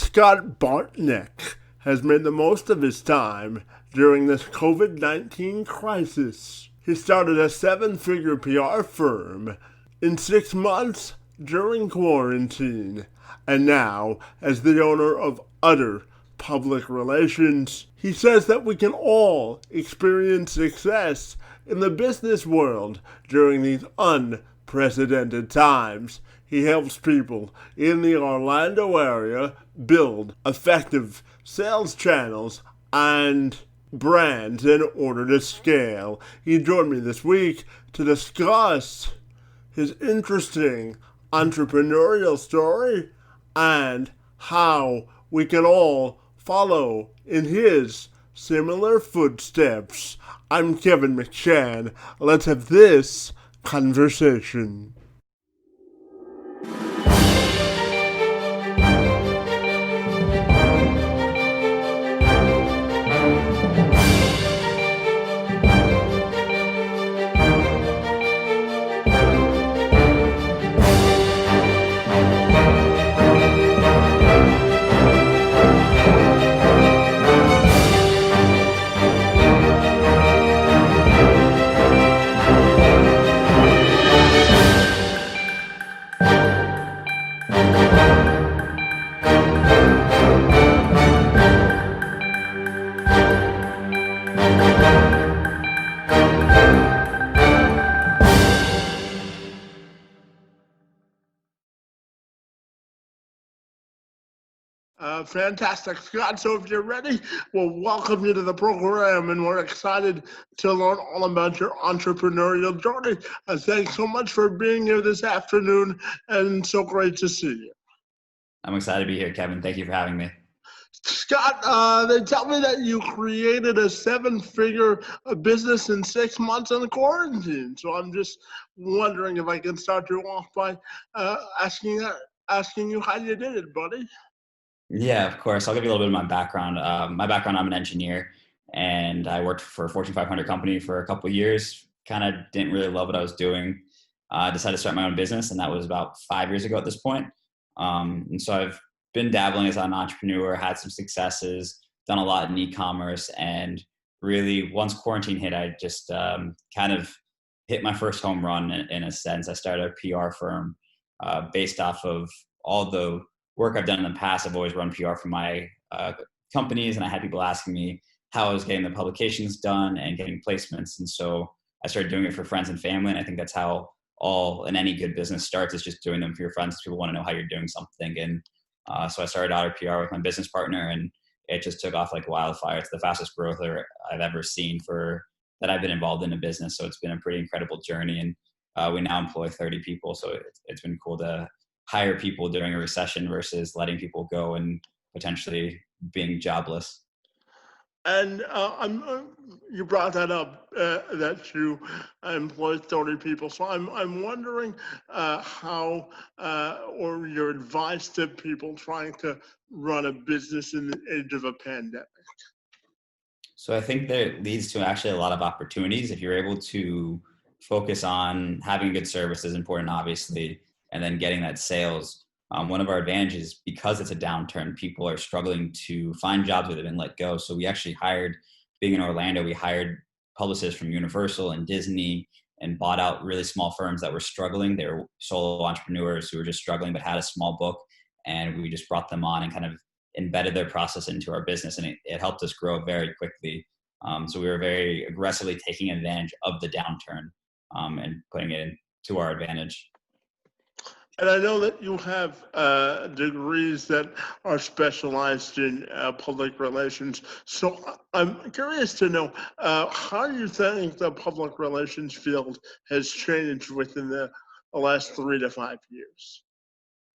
Scott Bartnick has made the most of his time during this COVID-19 crisis. He started a seven-figure PR firm in 6 months during quarantine, and now, as the owner of Otter Public Relations, he says that we can all experience success in the business world during these unprecedented times. He helps people in the Orlando area build effective sales channels and brands in order to scale. He joined me this week to discuss his interesting entrepreneurial story and how we can all follow in his similar footsteps. I'm Kevin McShann. Let's have this conversation. Fantastic, Scott. So if you're ready, we'll welcome you to the program, and we're excited to learn all about your entrepreneurial journey. Thanks so much for being here this afternoon, and so great to see you. I'm excited to be here, Kevin. Thank you for having me. Scott, they tell me that you created a seven-figure business in 6 months in quarantine. So I'm just wondering if I can start you off by asking you how you did it, buddy. Yeah, of course. I'll give you a little bit of my background. I'm an engineer, and I worked for a Fortune 500 company for a couple of years. Kind of didn't really love what I was doing. I decided to start my own business, and that was about 5 years ago at this point. And so I've been dabbling as an entrepreneur, had some successes, done a lot in e-commerce, and really once quarantine hit, I just kind of hit my first home run in a sense. I started a PR firm based off of all the work I've done in the past. I've always run PR for my companies, and I had people asking me how I was getting the publications done and getting placements. And so I started doing it for friends and family. And I think that's how all in any good business starts, is just doing them for your friends. People want to know how you're doing something. And so I started Otter PR with my business partner, and it just took off like wildfire. It's the fastest growth I've ever seen that I've been involved in a business. So it's been a pretty incredible journey. And we now employ 30 people. So it's been cool to hire people during a recession versus letting people go and potentially being jobless. And you brought that up, that you employ 30 people. So I'm wondering how or your advice to people trying to run a business in the age of a pandemic. So I think that leads to actually a lot of opportunities if you're able to focus on having a good service is important, obviously, and then getting that sales. One of our advantages, because it's a downturn, people are struggling to find jobs where they've been let go. So we actually being in Orlando, we hired publicists from Universal and Disney and bought out really small firms that were struggling. They were solo entrepreneurs who were just struggling but had a small book. And we just brought them on and kind of embedded their process into our business. And it helped us grow very quickly. So we were very aggressively taking advantage of the downturn and putting it to our advantage. And I know that you have degrees that are specialized in public relations. So I'm curious to know how you think the public relations field has changed within the last 3 to 5 years.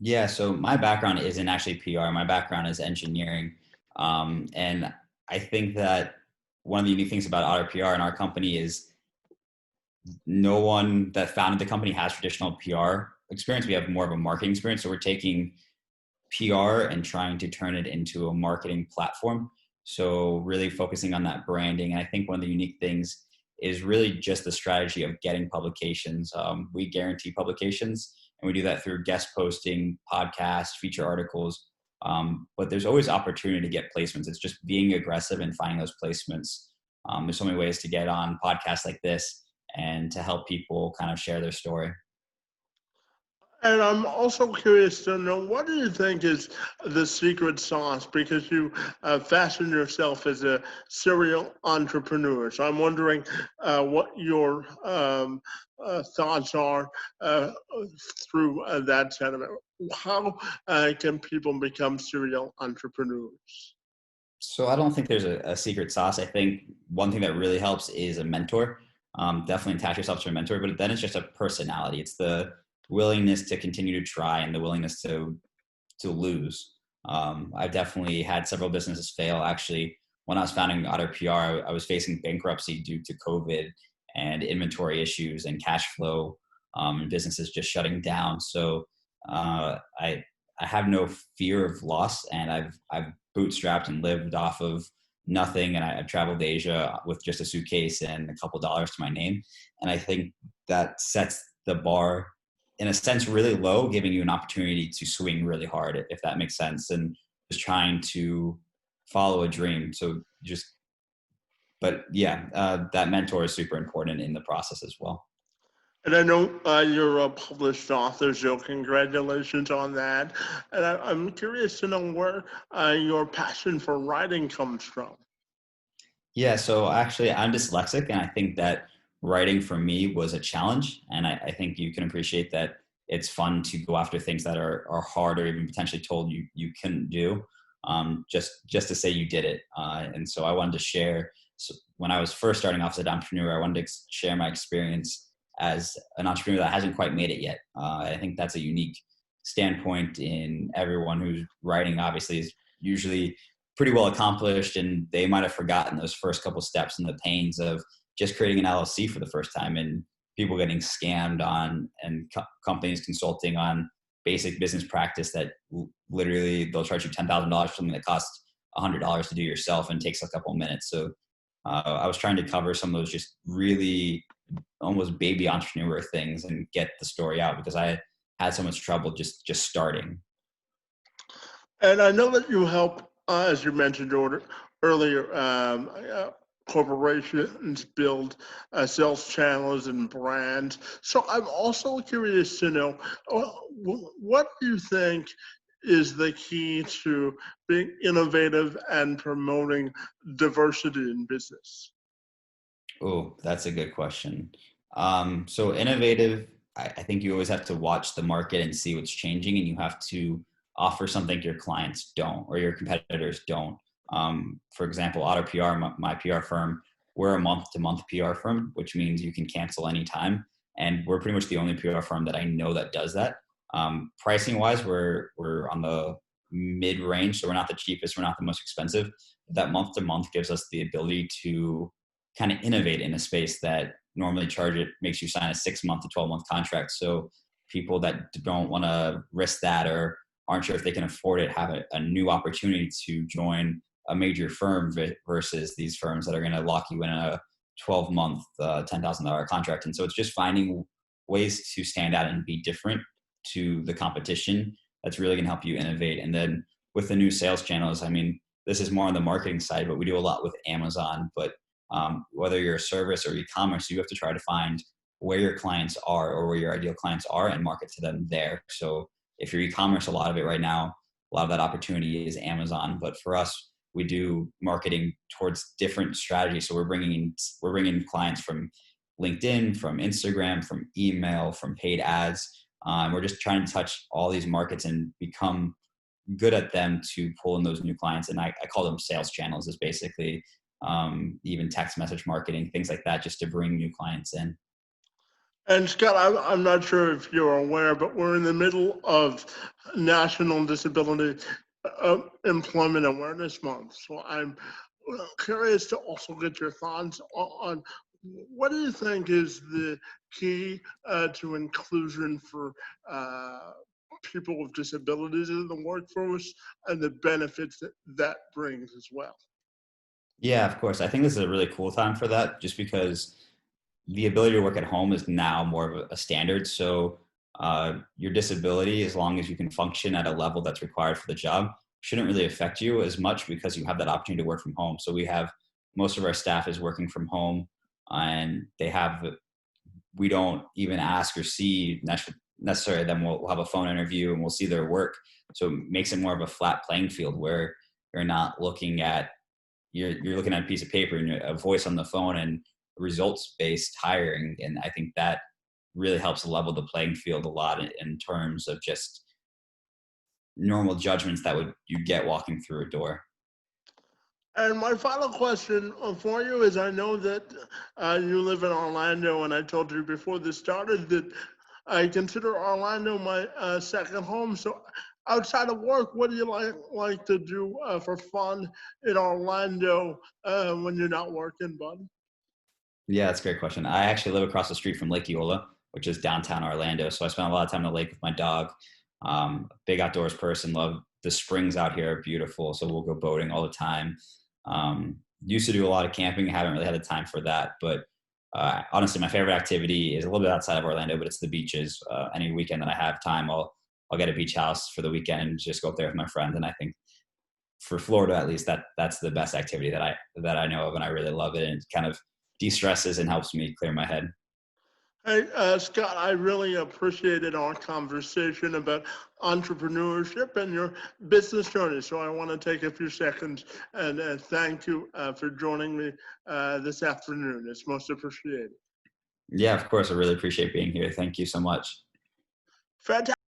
Yeah, so my background isn't actually PR. My background is engineering. And I think that one of the unique things about Otter PR and our company is no one that founded the company has traditional PR experience. We have more of a marketing experience. So we're taking PR and trying to turn it into a marketing platform. So really focusing on that branding. And I think one of the unique things is really just the strategy of getting publications. We guarantee publications, and we do that through guest posting, podcasts, feature articles. But there's always opportunity to get placements. It's just being aggressive and finding those placements. There's so many ways to get on podcasts like this and to help people kind of share their story. And I'm also curious to know, what do you think is the secret sauce? Because you fashion yourself as a serial entrepreneur. So I'm wondering what your thoughts are through that sentiment. How can people become serial entrepreneurs? So I don't think there's a secret sauce. I think one thing that really helps is a mentor. Definitely attach yourself to a mentor, but then it's just a personality. It's the willingness to continue to try and the willingness to lose. I've definitely had several businesses fail. Actually, when I was founding Otter PR, I was facing bankruptcy due to COVID and inventory issues and cash flow, and businesses just shutting down. So I have no fear of loss, and I've bootstrapped and lived off of nothing. And I've traveled to Asia with just a suitcase and a couple dollars to my name. And I think that sets the bar in a sense really low, giving you an opportunity to swing really hard, if that makes sense. And just trying to follow a dream. So but yeah, that mentor is super important in the process as well. And I know you're a published author, so congratulations on that. And I'm curious to know where your passion for writing comes from. Yeah, so actually I'm dyslexic, and I think that writing for me was a challenge. And I think you can appreciate that it's fun to go after things that are hard or even potentially told you couldn't do, just to say you did it. And so I wanted to share, so when I was first starting off as an entrepreneur, I wanted to share my experience as an entrepreneur that hasn't quite made it yet. I think that's a unique standpoint in everyone who's writing. Obviously is usually pretty well accomplished, and they might have forgotten those first couple steps and the pains of just creating an LLC for the first time, and people getting scammed on, and companies consulting on basic business practice that literally they'll charge you $10,000 for something that costs $100 to do yourself and takes a couple minutes. So I was trying to cover some of those just really almost baby entrepreneur things and get the story out, because I had so much trouble just starting. And I know that you help, as you mentioned earlier, corporations build sales channels and brands. So I'm also curious to know, what do you think is the key to being innovative and promoting diversity in business? Oh, that's a good question. So innovative, I think you always have to watch the market and see what's changing, and you have to offer something your clients don't or your competitors don't. For example, Otter PR, my PR firm, we're a month-to-month PR firm, which means you can cancel anytime. And we're pretty much the only PR firm that I know that does that. Pricing-wise, we're on the mid-range, so we're not the cheapest, we're not the most expensive. That month-to-month gives us the ability to kind of innovate in a space that normally makes you sign a 6-month to 12-month contract. So people that don't want to risk that or aren't sure if they can afford it have a new opportunity to join a major firm versus these firms that are going to lock you in a 12-month, $10,000 contract. And so it's just finding ways to stand out and be different to the competition. That's really going to help you innovate. And then with the new sales channels, I mean, this is more on the marketing side, but we do a lot with Amazon. But whether you're a service or e-commerce, you have to try to find where your clients are or where your ideal clients are and market to them there. So if you're e-commerce, a lot of it right now, a lot of that opportunity is Amazon. But for us, we do marketing towards different strategies. So we're bringing clients from LinkedIn, from Instagram, from email, from paid ads. We're just trying to touch all these markets and become good at them to pull in those new clients. And I call them sales channels, is basically even text message marketing, things like that, just to bring new clients in. And Scott, I'm not sure if you're aware, but we're in the middle of National Disability Employment Awareness Month. So I'm curious to also get your thoughts on, what do you think is the key to inclusion for people with disabilities in the workforce, and the benefits that brings as well? Yeah, of course. I think this is a really cool time for that, just because the ability to work at home is now more of a standard. So your disability, as long as you can function at a level that's required for the job, shouldn't really affect you as much because you have that opportunity to work from home. So we have most of our staff is working from home, and we don't even ask or see necessarily them. We'll have a phone interview and we'll see their work. So it makes it more of a flat playing field where you're not looking at, you're looking at a piece of paper and a voice on the phone and results based hiring. And I think that really helps level the playing field a lot in terms of just normal judgments that would you get walking through a door. And my final question for you is, I know that you live in Orlando, and I told you before this started that I consider Orlando my second home. So outside of work, what do you like to do for fun in Orlando when you're not working, bud? Yeah, that's a great question. I actually live across the street from Lake Eola, which is downtown Orlando. So I spend a lot of time on the lake with my dog. Big outdoors person, love the springs out here are beautiful. So we'll go boating all the time. Used to do a lot of camping. Haven't really had the time for that. But honestly, my favorite activity is a little bit outside of Orlando, but it's the beaches. Any weekend that I have time, I'll get a beach house for the weekend and just go up there with my friends. And I think for Florida, at least, that's the best activity that I know of, and I really love it. And it kind of de-stresses and helps me clear my head. Hey, Scott, I really appreciated our conversation about entrepreneurship and your business journey. So I want to take a few seconds and thank you for joining me this afternoon. It's most appreciated. Yeah, of course. I really appreciate being here. Thank you so much. Fantastic.